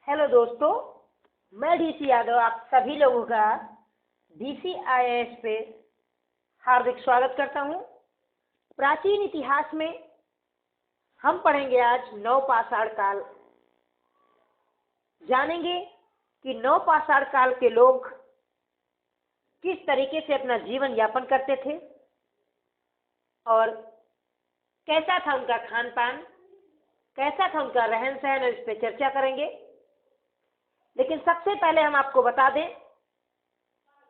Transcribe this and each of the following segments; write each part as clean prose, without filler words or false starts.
Hello दोस्तों, मैं DC Yadav आप सभी लोगों का DCIS पे हार्दिक स्वागत करता हूँ। प्राचीन इतिहास में हम पढ़ेंगे आज नवपाषाण काल। जानेंगे कि नवपाषाण काल के लोग किस तरीके से अपना जीवन यापन करते थे और कैसा था उनका खान पान, कैसा था उनका रहन सहन, और इस पर चर्चा करेंगे। लेकिन सबसे पहले हम आपको बता दें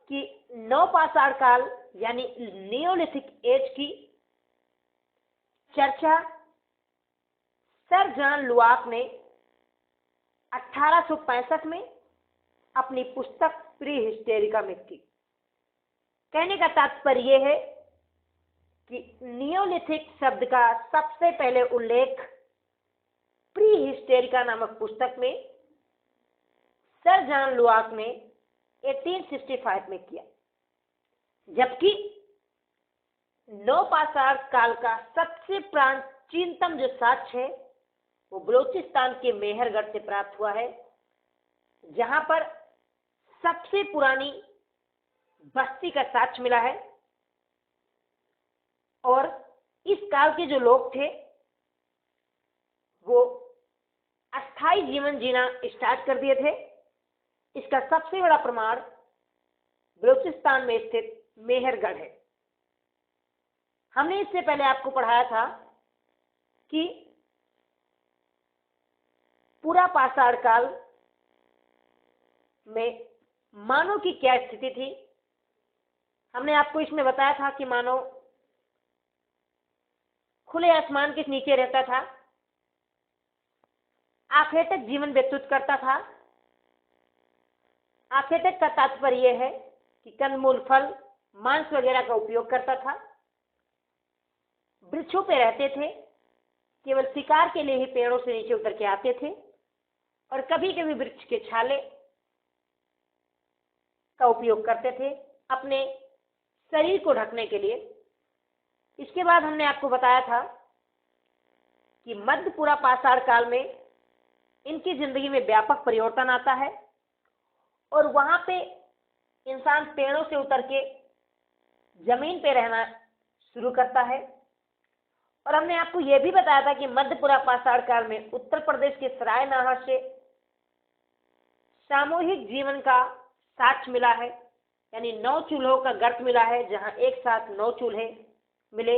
कि नवपाषाण काल यानी नियोलिथिक एज की चर्चा सर जॉन लुआक ने 1865 में अपनी पुस्तक प्री हिस्टेरिका में की। कहने का तात्पर्य यह है कि नियोलिथिक शब्द का सबसे पहले उल्लेख प्री हिस्टेरिका नामक पुस्तक में सर जॉन लुआक ने 1865 में किया, जबकि नवपाषाण काल का सबसे प्राचीनतम जो साक्ष्य है वो बलूचिस्तान के मेहरगढ़ से प्राप्त हुआ है, जहां पर सबसे पुरानी बस्ती का साक्ष्य मिला है। और इस काल के जो लोग थे वो अस्थाई जीवन जीना स्टार्ट कर दिए थे। इसका सबसे बड़ा प्रमाण बलूचिस्तान में स्थित मेहरगढ़ है। हमने इससे पहले आपको पढ़ाया था कि पूरा पाषाण काल में मानव की क्या स्थिति थी। हमने आपको इसमें बताया था कि मानव खुले आसमान के नीचे रहता था, आखेटक जीवन व्यतीत करता था। आखेटक का तात्पर्य यह है कि कंदमूल, फल, मांस वगैरह का उपयोग करता था। वृक्षों पे रहते थे, केवल शिकार के लिए ही पेड़ों से नीचे उतर के आते थे और कभी कभी वृक्ष के छाले का उपयोग करते थे अपने शरीर को ढकने के लिए। इसके बाद हमने आपको बताया था कि मध्य पूरा पाषाण काल में इनकी जिंदगी में व्यापक परिवर्तन आता है और वहां पे इंसान पेड़ों से उतर के जमीन पे रहना शुरू करता है। और हमने आपको यह भी बताया था कि मध्य पूरा पाषाण काल में उत्तर प्रदेश के सराय नाहर से सामूहिक जीवन का साक्ष्य मिला है, यानी 9 चूल्हों का गर्त मिला है, जहां एक साथ 9 चूल्हे मिले।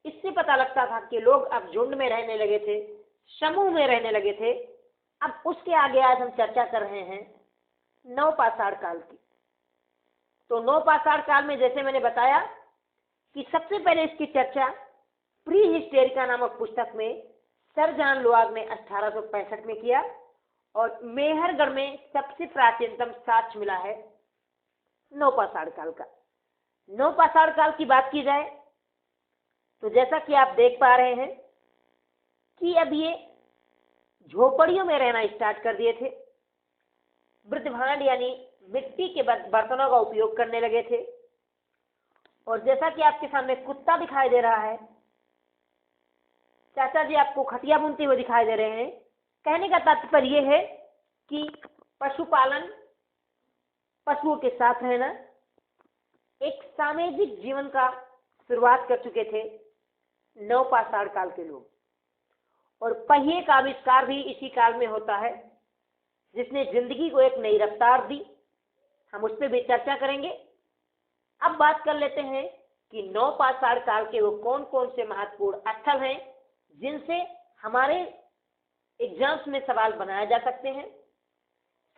इससे पता लगता था कि लोग अब झुंड में रहने लगे थे, समूह में रहने लगे थे। अब उसके आगे आज हम चर्चा कर रहे हैं नवपाषाण काल की। तो नवपाषाण काल में जैसे मैंने बताया कि सबसे पहले इसकी चर्चा प्री हिस्टेरिका नामक पुस्तक में सर जॉन लुआक ने 1865 में किया और मेहरगढ़ में सबसे प्राचीनतम साक्ष्य मिला है नवपाषाण काल का। नवपाषाण काल की बात की जाए तो जैसा कि आप देख पा रहे हैं कि अब ये झोपड़ियों में रहना स्टार्ट कर दिए थे। मृदभांड यानी मिट्टी के बर्तनों का उपयोग करने लगे थे। और जैसा कि आपके सामने कुत्ता दिखाई दे रहा है, चाचा जी आपको खटिया बुनते हुए दिखाई दे रहे हैं। कहने का तात्पर्य यह है कि पशुपालन, पशुओं के साथ रहना, एक सामाजिक जीवन का शुरुआत कर चुके थे नवपाषाण काल के लोग। और पहिए का आविष्कार भी इसी काल में होता है, जिसने जिंदगी को एक नई रफ्तार दी। हम उस पर भी चर्चा करेंगे। अब बात कर लेते हैं कि नवपाषाण काल के वो कौन कौन से महत्वपूर्ण स्थल हैं जिनसे हमारे एग्जाम्स में सवाल बनाया जा सकते हैं।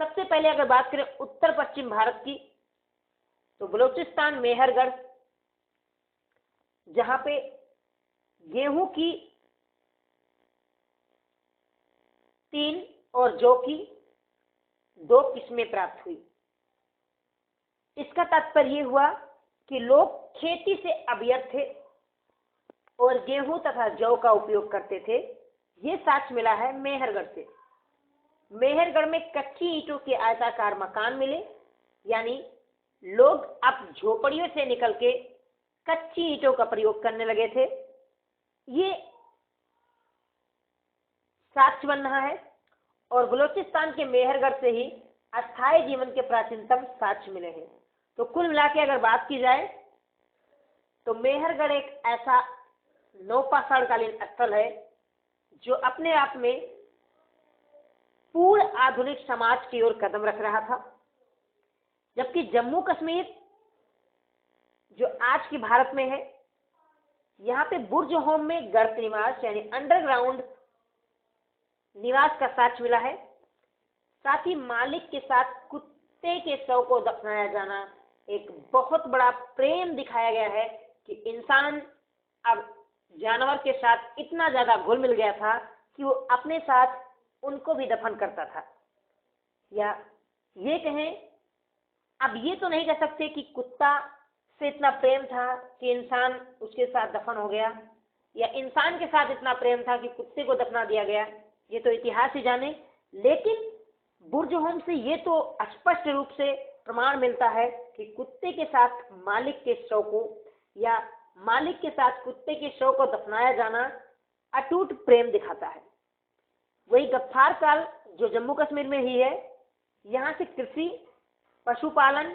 सबसे पहले अगर बात करें उत्तर पश्चिम भारत की, तो बलूचिस्तान मेहरगढ़, जहां पे गेहूं की 3 और जौ की 2 किस्में प्राप्त हुई। इसका तात्पर्य हुआ कि लोग खेती से अभियत थे और गेहूं तथा जौ का उपयोग करते थे। ये साक्ष्य मिला है मेहरगढ़ से। मेहरगढ़ में कच्ची ईंटों के आयताकार मकान मिले, यानी लोग अब झोपड़ियों से निकल के कच्ची ईंटों का प्रयोग करने लगे थे। ये साक्ष्य बन रहा है। और बलूचिस्तान के मेहरगढ़ से ही अस्थायी जीवन के प्राचीनतम साक्ष्य मिले हैं। तो कुल मिला के अगर बात की जाए तो मेहरगढ़ एक ऐसा नवपाषाणकालीन स्थल है जो अपने आप में पूर्ण आधुनिक समाज की ओर कदम रख रहा था, जबकि जम्मू कश्मीर जो आज की भारत में है, यहाँ पे बुर्ज होम में गर्त निवास यानी अंडरग्राउंड निवास का साक्ष्य मिला है। साथ ही मालिक के साथ कुत्ते के शव को दफनाया जाना एक बहुत बड़ा प्रेम दिखाया गया है कि इंसान अब जानवर के साथ इतना ज्यादा घुल मिल गया था कि वो अपने साथ उनको भी दफन करता था। या ये कहें, अब ये तो नहीं कह सकते कि कुत्ता से इतना प्रेम था कि इंसान उसके साथ दफन हो गया, या इंसान के साथ इतना प्रेम था कि कुत्ते को दफना दिया गया, ये तो इतिहास ही जाने। लेकिन बुर्ज होम से ये तो स्पष्ट रूप से प्रमाण मिलता है कि कुत्ते के साथ मालिक के शव को या मालिक के साथ कुत्ते के शव को दफनाया जाना अटूट प्रेम दिखाता है। वही गफ्फार काल जो जम्मू कश्मीर में ही है, यहाँ से कृषि, पशुपालन,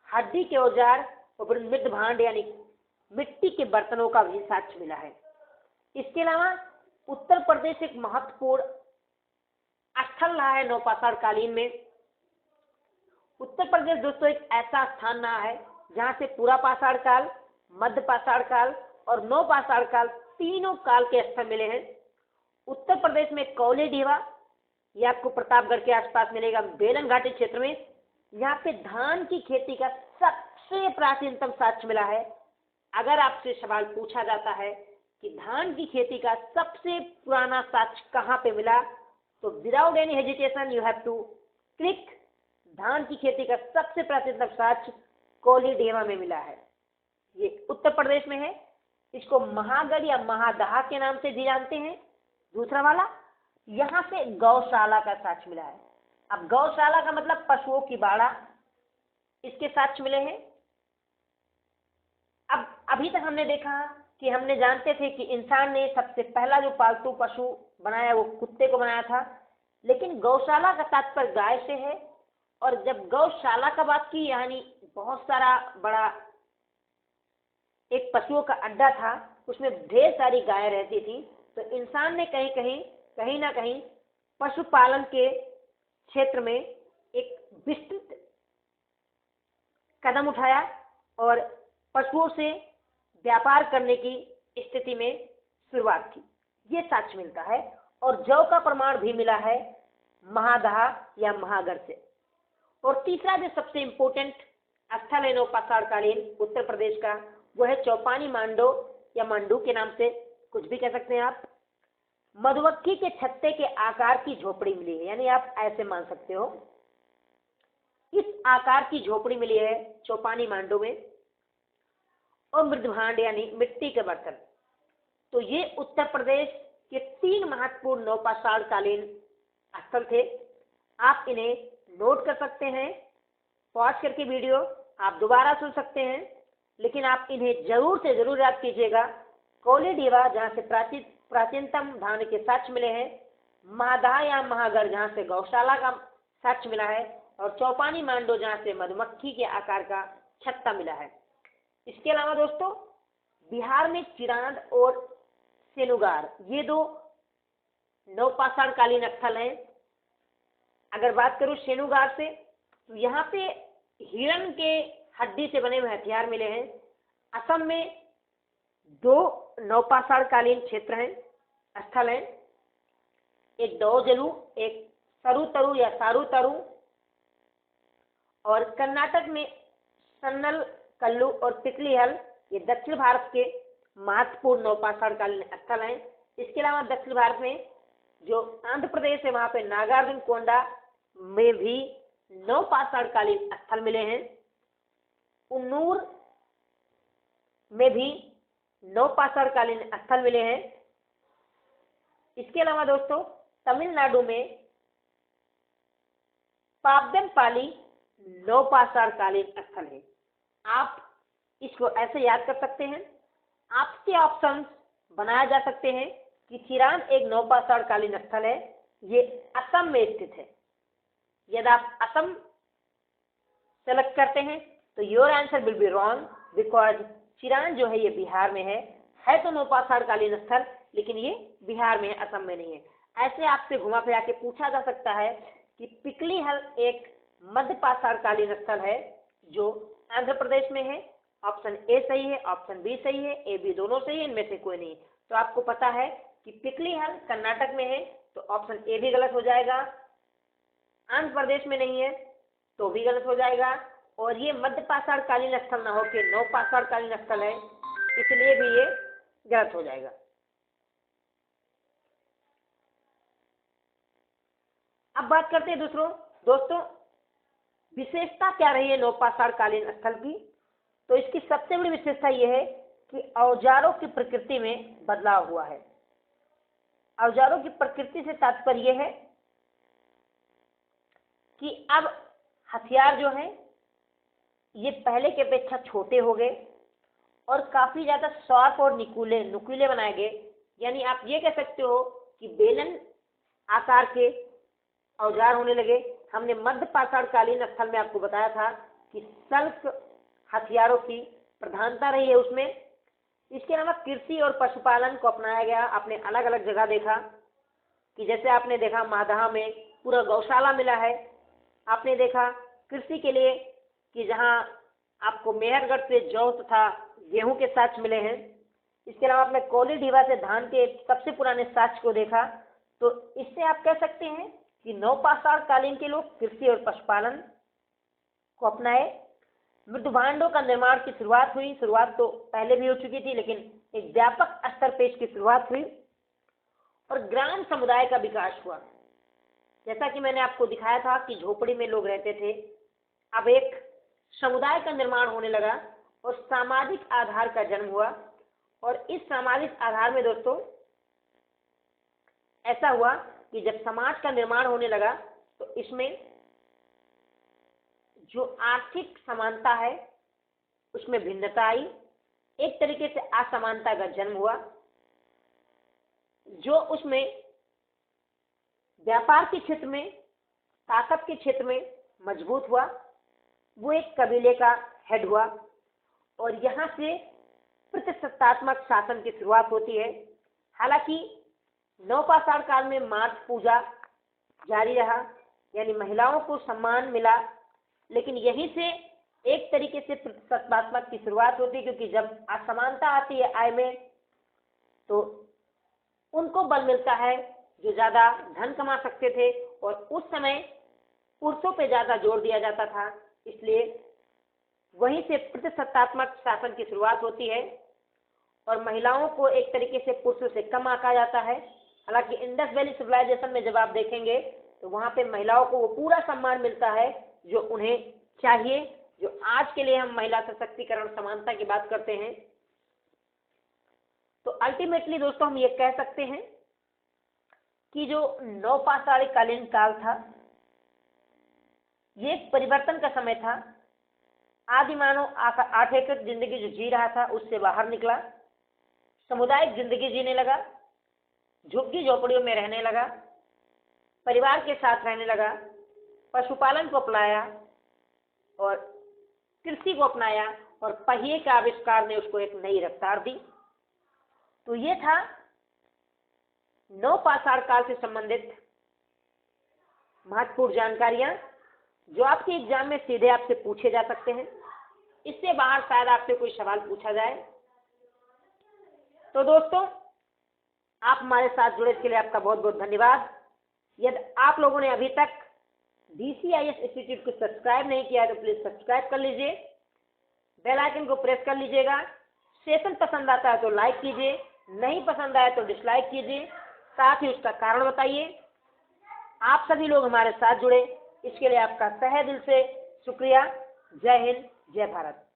हड्डी के औजार और मृद भांड यानी मिट्टी के बर्तनों का भी साक्ष्य मिला है। इसके अलावा उत्तर प्रदेश एक महत्वपूर्ण स्थल रहा है नवपाषाण कालीन में। उत्तर प्रदेश दोस्तों एक ऐसा स्थान रहा है जहाँ से पूरा पाषाण काल, मध्य पाषाण काल और नवपाषाण काल तीनों काल के स्थल मिले हैं। उत्तर प्रदेश में कौली ढीवा, यह आपको प्रतापगढ़ के आसपास मिलेगा। बेलन घाटी क्षेत्र में यहाँ पे धान की खेती का सबसे प्राचीनतम साक्ष्य मिला है। अगर आपसे सवाल पूछा जाता है कि धान की खेती का सबसे पुराना साक्ष्य कहाँ पे मिला, तो without any hesitation you have to click, धान की खेती का सबसे प्राचीनतम साक्ष्य कौली ढीवा में मिला है। ये उत्तर प्रदेश में है। इसको महागढ़ या महादहा के नाम से भी जानते हैं। दूसरा वाला, यहाँ से गौशाला का साक्ष्य मिला है। अब गौशाला का मतलब पशुओं की बाड़ा, इसके साक्ष्य मिले हैं। अब अभी तक हमने देखा कि हमने जानते थे कि इंसान ने सबसे पहला जो पालतू पशु बनाया वो कुत्ते को बनाया था, लेकिन गौशाला का तात्पर्य गाय से है। और जब गौशाला का बात की, यानी बहुत सारा बड़ा एक पशुओं का अड्डा था, उसमें ढेर सारी गायें रहती थी, तो इंसान ने कहीं ना कहीं पशुपालन के क्षेत्र में एक विस्तृत कदम उठाया और पशुओं से व्यापार करने की स्थिति में शुरुआत की। ये साक्ष्य मिलता है। और जौ का प्रमाण भी मिला है महादहा या महागढ़ से। और तीसरा जो सबसे इम्पोर्टेंट स्थल है नवपाषाण कालीन उत्तर प्रदेश का, वो है चौपानी मांडो या मांडू के नाम से कुछ भी कह सकते हैं आप। मधुमक्खी के छत्ते के आकार की झोपड़ी मिली है, यानी आप ऐसे मान सकते हो इस आकार की झोपड़ी मिली है चौपानी मांडो में। और मृदभांड यानी मिट्टी के बर्तन। तो ये उत्तर प्रदेश के 3 महत्वपूर्ण नवपाषाण कालीन स्थल थे। आप इन्हें नोट कर सकते हैं, पॉज करके वीडियो आप दोबारा सुन सकते हैं, लेकिन आप इन्हें जरूर से जरूर याद कीजिएगा। कौली ढीवा जहाँ से प्राचीनतम धान के साक्ष्य मिले हैं, महादहा या महागढ़ जहाँ से गौशाला का साक्ष्य मिला है, और चौपानी मांडो जहाँ से मधुमक्खी के आकार का छत्ता मिला है। इसके अलावा दोस्तों बिहार में चिरांद और सेनुगार ये 2 नवपाषाण कालीन स्थल हैं। अगर बात करूं सेनुगार से, तो यहाँ पे हिरण के हड्डी से बने हुए हथियार मिले हैं। असम में 2 नवपाषाण कालीन क्षेत्र हैं, स्थल हैं, एक दोजलू, एक सरुतरु या सारुतरु। और कर्नाटक में सन्नल कल्लू और पिकलीहल, ये दक्षिण भारत के महत्वपूर्ण नवपाषाण कालीन स्थल हैं। इसके अलावा दक्षिण भारत में जो आंध्र प्रदेश है, वहां पे नागार्जुन कोंडा में भी नवपाषाण कालीन स्थल मिले हैं। उन्नूर में भी नवपाषाण कालीन स्थल मिले हैं। इसके अलावा दोस्तों तमिलनाडु में पापदमपाली नवपाषाण कालीन स्थल है। आप इसको ऐसे याद कर सकते हैं। आपके ऑप्शंस बनाए जा सकते हैं कि चिरांद एक नवपाषाण कालीन स्थल है, ये असम में स्थित है। यदि आप असम सेलेक्ट करते हैं तो your answer will be wrong, because चिरान जो है ये बिहार में है तो नौपाषाण कालीन स्थल, लेकिन ये बिहार में है, असम में नहीं है। ऐसे आपसे घुमा फिरा के पूछा जा सकता है कि पिकलीहल एक मध्य पाषाण कालीन स्थल है जो आंध्र प्रदेश में है। ऑप्शन ए सही है, ऑप्शन बी सही है, ए बी दोनों सही है, इनमें से कोई नहीं। तो आपको पता है कि पिकलीहल कर्नाटक में है, तो ऑप्शन ए भी गलत हो जाएगा। आंध्र प्रदेश में नहीं है तो भी गलत हो जाएगा, और ये मध्य पाषाण कालीन स्थल न होकर नवपाषाण कालीन स्थल है, इसलिए भी ये गलत हो जाएगा। अब बात करते हैं दोस्तों विशेषता क्या रही है नवपाषाण कालीन स्थल की। तो इसकी सबसे बड़ी विशेषता यह है कि औजारों की प्रकृति में बदलाव हुआ है। औजारों की प्रकृति से तात्पर्य यह है कि अब हथियार जो है ये पहले के अपेक्षा छोटे हो गए और काफी ज्यादा शार्प और नुकीले बनाए गए। यानी आप ये कह सकते हो कि बेलन आकार के औजार होने लगे। हमने मध्य पाषाण कालीन स्थल में आपको बताया था कि सल्क हथियारों की प्रधानता रही है उसमें। इसके अलावा कृषि और पशुपालन को अपनाया गया। आपने अलग अलग जगह देखा कि जैसे आपने देखा मादहा में पूरा गौशाला मिला है। आपने देखा कृषि के लिए कि जहां आपको मेहरगढ़ से जौ तथा गेहूं के साक्ष्य मिले हैं। इसके अलावा आपने कोली ढीवा से धान के सबसे पुराने साक्ष्य को देखा। तो इससे आप कह सकते हैं कि नवपाषाण कालीन के लोग कृषि और पशुपालन को अपनाए। मृदुभांडों का निर्माण की शुरुआत हुई। शुरुआत तो पहले भी हो चुकी थी, लेकिन एक व्यापक स्तर पे इसकी शुरुआत हुई और ग्राम समुदाय का विकास हुआ। जैसा कि मैंने आपको दिखाया था कि झोपड़ी में लोग रहते थे, अब एक समुदाय का निर्माण होने लगा और सामाजिक आधार का जन्म हुआ। और इस सामाजिक आधार में दोस्तों ऐसा हुआ कि जब समाज का निर्माण होने लगा तो इसमें जो आर्थिक समानता है उसमें भिन्नता आई। एक तरीके से असमानता का जन्म हुआ। जो उसमें व्यापार के क्षेत्र में, ताकत के क्षेत्र में मजबूत हुआ, वो एक कबीले का हेड हुआ और यहाँ से प्रतिसत्तात्मक शासन की शुरुआत होती है। हालांकि नवपाषाण काल में मार्च पूजा जारी रहा, यानी महिलाओं को सम्मान मिला, लेकिन यहीं से एक तरीके से प्रतिसत्तात्मक की शुरुआत होती है, क्योंकि जब असमानता आती है आय में तो उनको बल मिलता है जो ज्यादा धन कमा सकते थे, और उस समय पुरुषों पे ज्यादा जोर दिया जाता था। इसलिए वहीं से प्रतिसत्तात्मक शासन की शुरुआत होती है और महिलाओं को एक तरीके से पुरुषों से कम आंका जाता है। हालांकि इंडस वैली सिविलाइजेशन में जब आप देखेंगे तो वहां पे महिलाओं को वो पूरा सम्मान मिलता है जो उन्हें चाहिए, जो आज के लिए हम महिला सशक्तिकरण समानता की बात करते हैं। तो अल्टीमेटली दोस्तों हम ये कह सकते हैं कि जो नवपाषाण कालीन काल था ये एक परिवर्तन का समय था। आदि मानव आठ एकड़ जिंदगी जो जी रहा था उससे बाहर निकला, सामुदायिक जिंदगी जीने लगा, झुग्गी झोपड़ियों में रहने लगा, परिवार के साथ रहने लगा, पशुपालन को अपनाया और कृषि को अपनाया और पहिए के आविष्कार ने उसको एक नई रफ्तार दी। तो ये था नवपाषाण काल से संबंधित महत्वपूर्ण जानकारियां जो आपके एग्जाम में सीधे आपसे पूछे जा सकते हैं। इससे बाहर शायद आपसे कोई सवाल पूछा जाए। तो दोस्तों आप हमारे साथ जुड़े इसके लिए आपका बहुत बहुत धन्यवाद। यदि आप लोगों ने अभी तक DCIS इंस्टीट्यूट को सब्सक्राइब नहीं किया तो प्लीज सब्सक्राइब कर लीजिए, बेल आइकन को प्रेस कर लीजिएगा। सेशन पसंद आता है तो लाइक कीजिए, नहीं पसंद आया तो डिसलाइक कीजिए, साथ ही उसका कारण बताइए। आप सभी लोग हमारे साथ जुड़े इसके लिए आपका तहे दिल से शुक्रिया। जय हिंद, जय भारत।